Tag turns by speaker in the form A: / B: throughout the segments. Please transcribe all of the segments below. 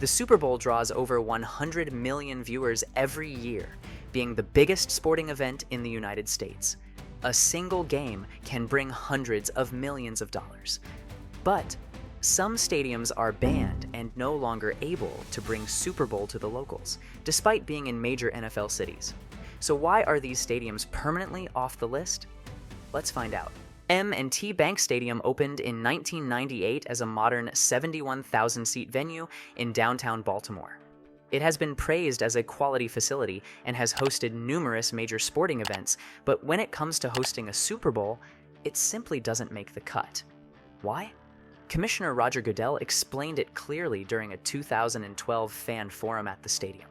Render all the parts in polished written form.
A: The Super Bowl draws over 100 million viewers every year, being the biggest sporting event in the United States. A single game can bring hundreds of millions of dollars. But some stadiums are banned and no longer able to bring Super Bowl to the locals, despite being in major NFL cities. So why are these stadiums permanently off the list? Let's find out. M&T Bank Stadium opened in 1998 as a modern 71,000-seat venue in downtown Baltimore. It has been praised as a quality facility and has hosted numerous major sporting events, but when it comes to hosting a Super Bowl, it simply doesn't make the cut. Why? Commissioner Roger Goodell explained it clearly during a 2012 fan forum at the stadium.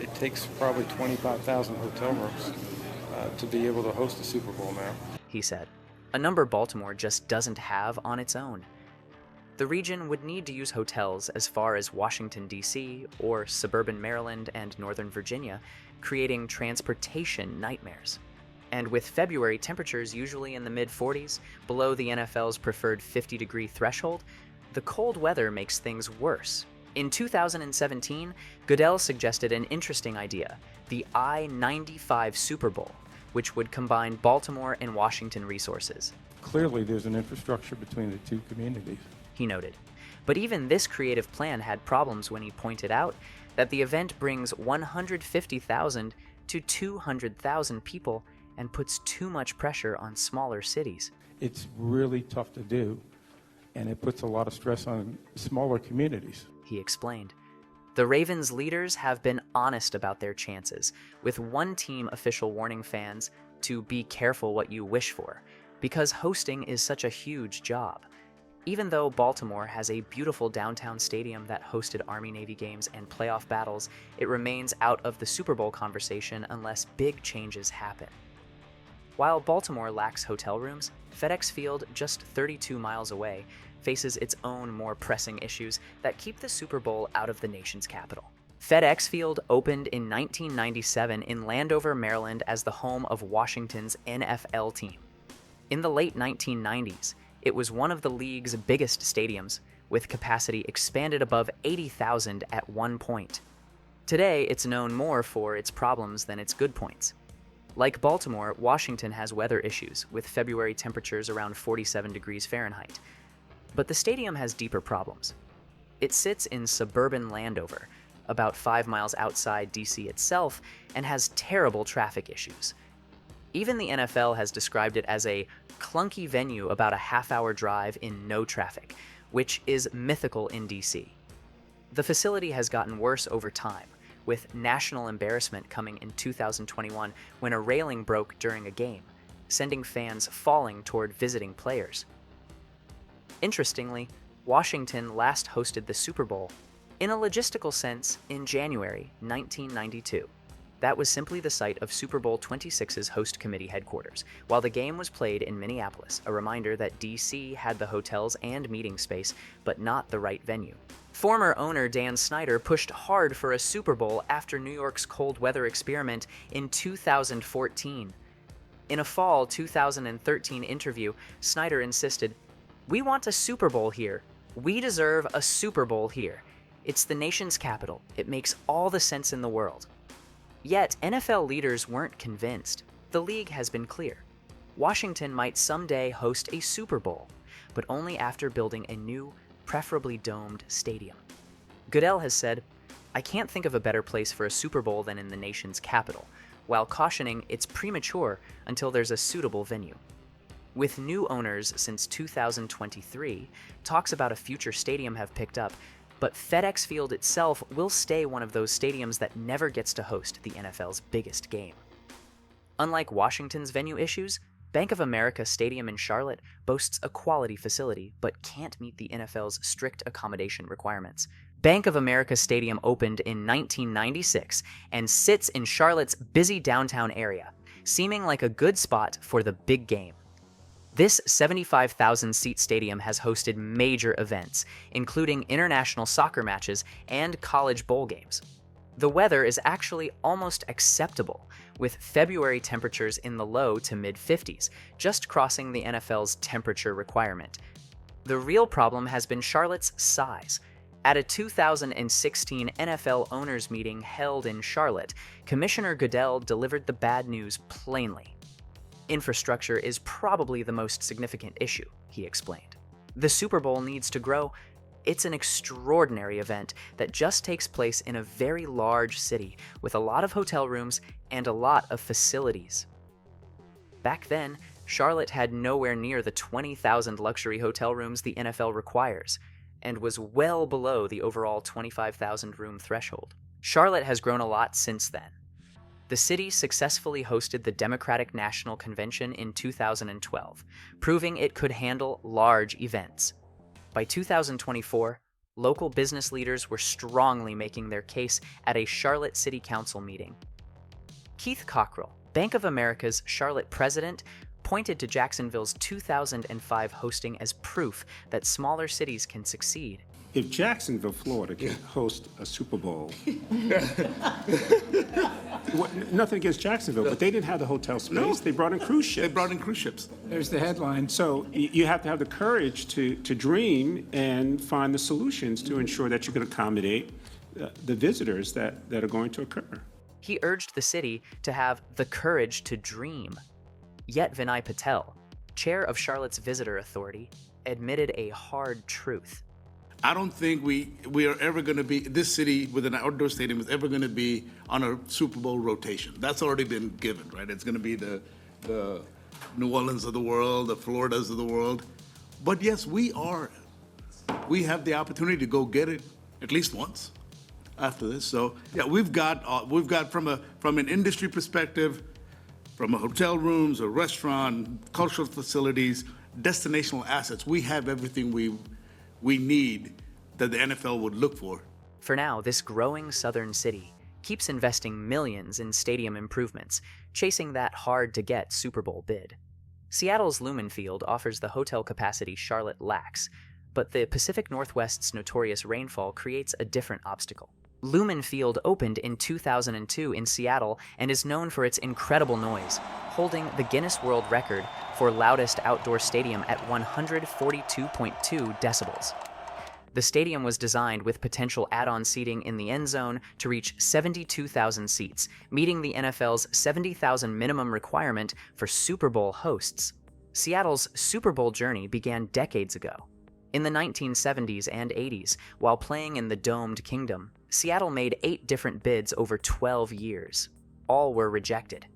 B: It takes probably 25,000 hotel rooms to be able to host a Super Bowl now,
A: He said, a number Baltimore just doesn't have on its own. The region would need to use hotels as far as Washington, D.C., or suburban Maryland and Northern Virginia, creating transportation nightmares. And with February temperatures usually in the mid-40s, below the NFL's preferred 50-degree threshold, the cold weather makes things worse. In 2017, Goodell suggested an interesting idea, the I-95 Super Bowl, which would combine Baltimore and Washington resources.
B: Clearly, there's an infrastructure between the two communities.
A: He noted. But even this creative plan had problems when he pointed out that the event brings 150,000 to 200,000 people and puts too much pressure on smaller cities.
B: It's really tough to do, and it puts a lot of stress on smaller communities.
A: He explained. The Ravens' leaders have been honest about their chances, with one team official warning fans to be careful what you wish for, because hosting is such a huge job. Even though Baltimore has a beautiful downtown stadium that hosted Army-Navy games and playoff battles, it remains out of the Super Bowl conversation unless big changes happen. While Baltimore lacks hotel rooms, FedEx Field, just 32 miles away, faces its own more pressing issues that keep the Super Bowl out of the nation's capital. FedEx Field opened in 1997 in Landover, Maryland as the home of Washington's NFL team. In the late 1990s, it was one of the league's biggest stadiums, with capacity expanded above 80,000 at one point. Today, it's known more for its problems than its good points. Like Baltimore, Washington has weather issues, with February temperatures around 47 degrees Fahrenheit. But the stadium has deeper problems. It sits in suburban Landover, about 5 miles outside D.C. itself, and has terrible traffic issues. Even the NFL has described it as a clunky venue about a half-hour drive in no traffic, which is mythical in D.C. The facility has gotten worse over time, with national embarrassment coming in 2021 when a railing broke during a game, sending fans falling toward visiting players. Interestingly, Washington last hosted the Super Bowl, in a logistical sense, in January 1992. That was simply the site of Super Bowl 26's host committee headquarters, while the game was played in Minneapolis, a reminder that D.C. had the hotels and meeting space, but not the right venue. Former owner Dan Snyder pushed hard for a Super Bowl after New York's cold weather experiment in 2014. In a fall 2013 interview, Snyder insisted, "We want a Super Bowl here. We deserve a Super Bowl here. It's the nation's capital. It makes all the sense in the world." Yet, NFL leaders weren't convinced. The league has been clear. Washington might someday host a Super Bowl, but only after building a new, preferably domed stadium. Goodell has said, "I can't think of a better place for a Super Bowl than in the nation's capital," while cautioning it's premature until there's a suitable venue. With new owners since 2023, talks about a future stadium have picked up, but FedEx Field itself will stay one of those stadiums that never gets to host the NFL's biggest game. Unlike Washington's venue issues, Bank of America Stadium in Charlotte boasts a quality facility but can't meet the NFL's strict accommodation requirements. Bank of America Stadium opened in 1996 and sits in Charlotte's busy downtown area, seeming like a good spot for the big game. This 75,000-seat stadium has hosted major events, including international soccer matches and college bowl games. The weather is actually almost acceptable, with February temperatures in the low to mid-50s, just crossing the NFL's temperature requirement. The real problem has been Charlotte's size. At a 2016 NFL owners meeting held in Charlotte, Commissioner Goodell delivered the bad news plainly. Infrastructure is probably the most significant issue, he explained. The Super Bowl needs to grow. It's an extraordinary event that just takes place in a very large city with a lot of hotel rooms and a lot of facilities. Back then, Charlotte had nowhere near the 20,000 luxury hotel rooms the NFL requires, and was well below the overall 25,000 room threshold. Charlotte has grown a lot since then. The city successfully hosted the Democratic National Convention in 2012, proving it could handle large events. By 2024, local business leaders were strongly making their case at a Charlotte City Council meeting. Keith Cockrell, Bank of America's Charlotte president, pointed to Jacksonville's 2005 hosting as proof that smaller cities can succeed.
C: If Jacksonville, Florida can host a Super Bowl, nothing against Jacksonville, but they didn't have the hotel space.
D: No.
C: They brought in cruise ships.
D: They brought in cruise ships.
E: There's the headline.
C: So you have to have the courage to dream and find the solutions to ensure that you can accommodate the visitors that are going to occur.
A: He urged the city to have the courage to dream. Yet Vinay Patel, chair of Charlotte's Visitor Authority, admitted a hard truth.
D: I don't think we are ever going to be, this city with an outdoor stadium is ever going to be on a Super Bowl rotation. That's already been given, right? It's going to be the New Orleans of the world, the Floridas of the world. But yes, we have the opportunity to go get it at least once after this. So yeah, we've got from an industry perspective, from a hotel rooms, a restaurant, cultural facilities, destinational assets, we have everything we need that the NFL would look for.
A: For now, this growing southern city keeps investing millions in stadium improvements, chasing that hard-to-get Super Bowl bid. Seattle's Lumen Field offers the hotel capacity Charlotte lacks, but the Pacific Northwest's notorious rainfall creates a different obstacle. Lumen Field opened in 2002 in Seattle and is known for its incredible noise, holding the Guinness World Record for loudest outdoor stadium at 142.2 decibels. The stadium was designed with potential add-on seating in the end zone to reach 72,000 seats, meeting the NFL's 70,000 minimum requirement for Super Bowl hosts. Seattle's Super Bowl journey began decades ago. In the 1970s and 80s, while playing in the Domed Kingdom, Seattle made 8 different bids over 12 years. All were rejected.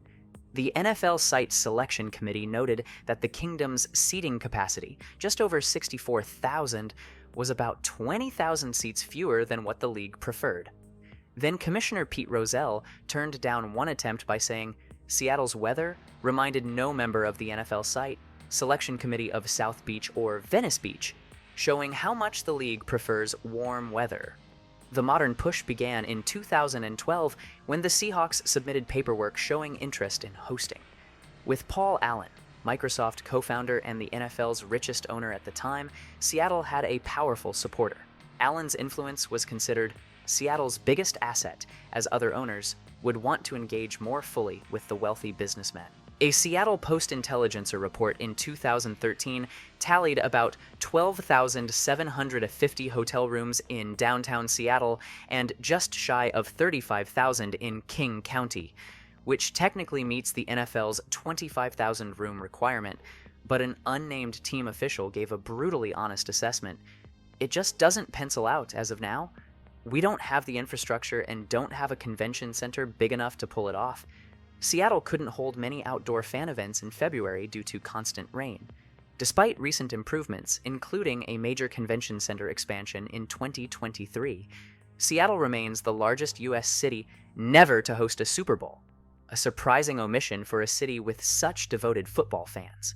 A: The NFL Site Selection Committee noted that the Kingdom's seating capacity, just over 64,000, was about 20,000 seats fewer than what the league preferred. Then Commissioner Pete Rozelle turned down one attempt by saying, Seattle's weather reminded no member of the NFL Site Selection Committee of South Beach or Venice Beach, showing how much the league prefers warm weather. The modern push began in 2012 when the Seahawks submitted paperwork showing interest in hosting. With Paul Allen, Microsoft co-founder and the NFL's richest owner at the time, Seattle had a powerful supporter. Allen's influence was considered Seattle's biggest asset, as other owners would want to engage more fully with the wealthy businessmen. A Seattle Post-Intelligencer report in 2013 tallied about 12,750 hotel rooms in downtown Seattle and just shy of 35,000 in King County, which technically meets the NFL's 25,000 room requirement, but an unnamed team official gave a brutally honest assessment. It just doesn't pencil out as of now. We don't have the infrastructure and don't have a convention center big enough to pull it off. Seattle couldn't hold many outdoor fan events in February due to constant rain. Despite recent improvements, including a major convention center expansion in 2023, Seattle remains the largest U.S. city never to host a Super Bowl, a surprising omission for a city with such devoted football fans.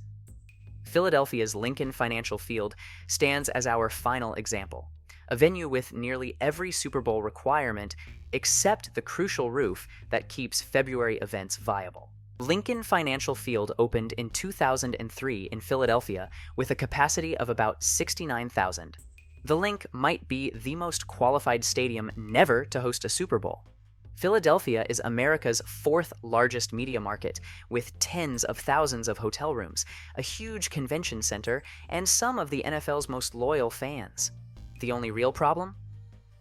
A: Philadelphia's Lincoln Financial Field stands as our final example, a venue with nearly every Super Bowl requirement except the crucial roof that keeps February events viable. Lincoln Financial Field opened in 2003 in Philadelphia with a capacity of about 69,000. The Link might be the most qualified stadium never to host a Super Bowl. Philadelphia is America's 4th largest media market, with tens of thousands of hotel rooms, a huge convention center, and some of the NFL's most loyal fans. The only real problem?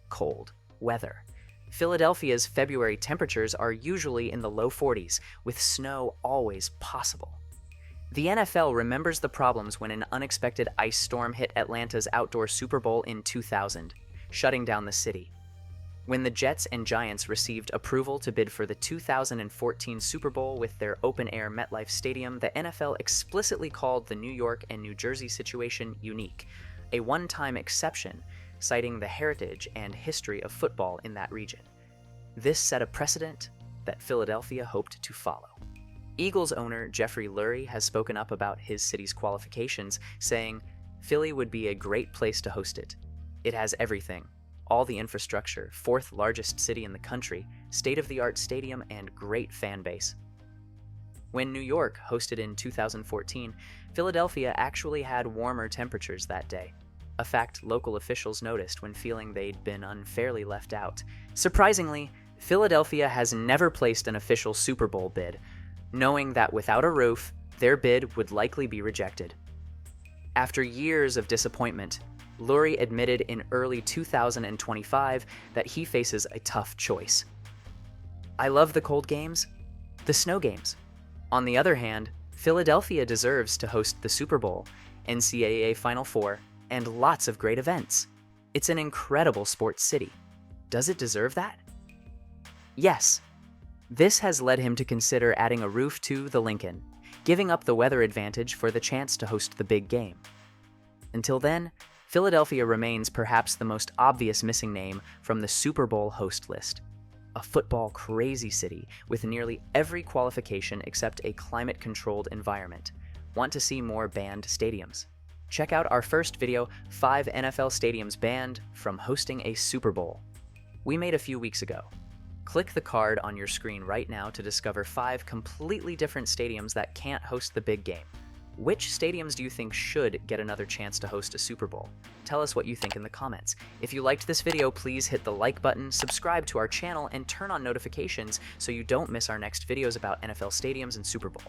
A: cold weather. Philadelphia's February temperatures are usually in the low 40s, with snow always possible. The NFL remembers the problems when an unexpected ice storm hit Atlanta's outdoor Super Bowl in 2000, shutting down the city. When the Jets and Giants received approval to bid for the 2014 Super Bowl with their open-air MetLife Stadium, the NFL explicitly called the New York and New Jersey situation unique, a one-time exception, citing the heritage and history of football in that region. This set a precedent that Philadelphia hoped to follow. Eagles owner Jeffrey Lurie has spoken up about his city's qualifications, saying, "Philly would be a great place to host it. It has everything. All the infrastructure, fourth largest city in the country, state-of-the-art stadium, and great fan base." When New York hosted in 2014, Philadelphia actually had warmer temperatures that day, a fact local officials noticed when feeling they'd been unfairly left out. Surprisingly, Philadelphia has never placed an official Super Bowl bid, knowing that without a roof, their bid would likely be rejected. After years of disappointment, Lurie admitted in early 2025 that he faces a tough choice. "I love the cold games, the snow games. On the other hand, Philadelphia deserves to host the Super Bowl, NCAA Final Four, and lots of great events. It's an incredible sports city. Does it deserve that?" Yes. This has led him to consider adding a roof to the Lincoln, giving up the weather advantage for the chance to host the big game. Until then, Philadelphia remains perhaps the most obvious missing name from the Super Bowl host list. A football crazy city with nearly every qualification except a climate-controlled environment. Want to see more banned stadiums? Check out our first video, 5 NFL stadiums banned from hosting a Super Bowl. We made a few weeks ago. Click the card on your screen right now to discover 5 completely different stadiums that can't host the big game. Which stadiums do you think should get another chance to host a Super Bowl? Tell us what you think in the comments. If you liked this video, please hit the like button, subscribe to our channel, and turn on notifications so you don't miss our next videos about NFL stadiums and Super Bowl.